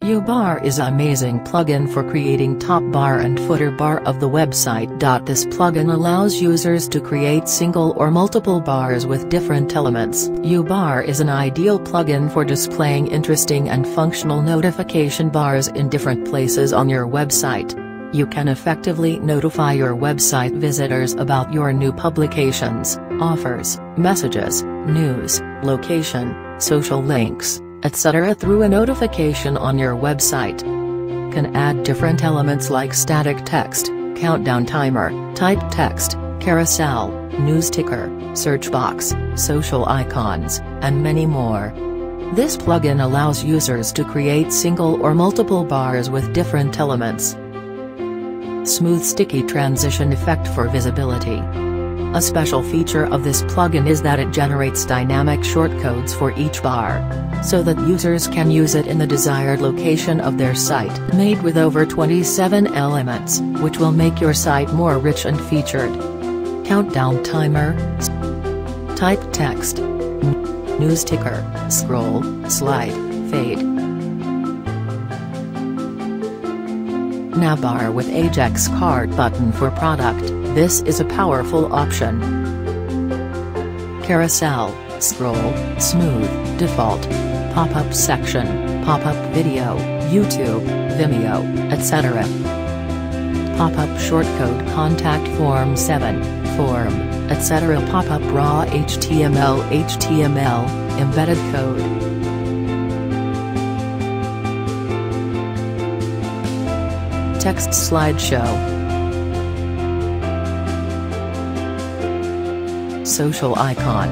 Navbar is an amazing plugin for creating top bar and footer bar of the website. This plugin allows users to create single or multiple bars with different elements. Navbar is an ideal plugin for displaying interesting and functional notification bars in different places on your website. You can effectively notify your website visitors about your new publications, offers, messages, news, location, social links, etc. through a notification on your website. Can add different elements like static text, countdown timer, typed text, carousel, news ticker, search box, social icons, and many more. This plugin allows users to create single or multiple bars with different elements. Smooth sticky transition effect for visibility. A special feature of this plugin is that it generates dynamic shortcodes for each bar, so that users can use it in the desired location of their site. Made with over 27 elements, which will make your site more rich and featured. Countdown timer, type text, news ticker, scroll, slide, fade. Navbar with Ajax Cart button for product. This is a powerful option. Carousel, scroll, smooth, default. Popup section, Popup video, YouTube, Vimeo, etc. Popup Shortcode contact form 7, form, etc. Popup Raw Html, embedded code. Text slideshow. Social icon,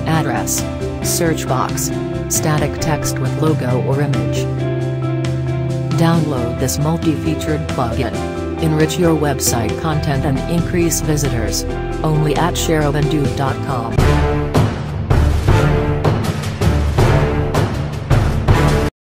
address, search box, static text with logo or image. Download this multi-featured plugin. Enrich your website content and increase visitors. Only at Sharabindu.com.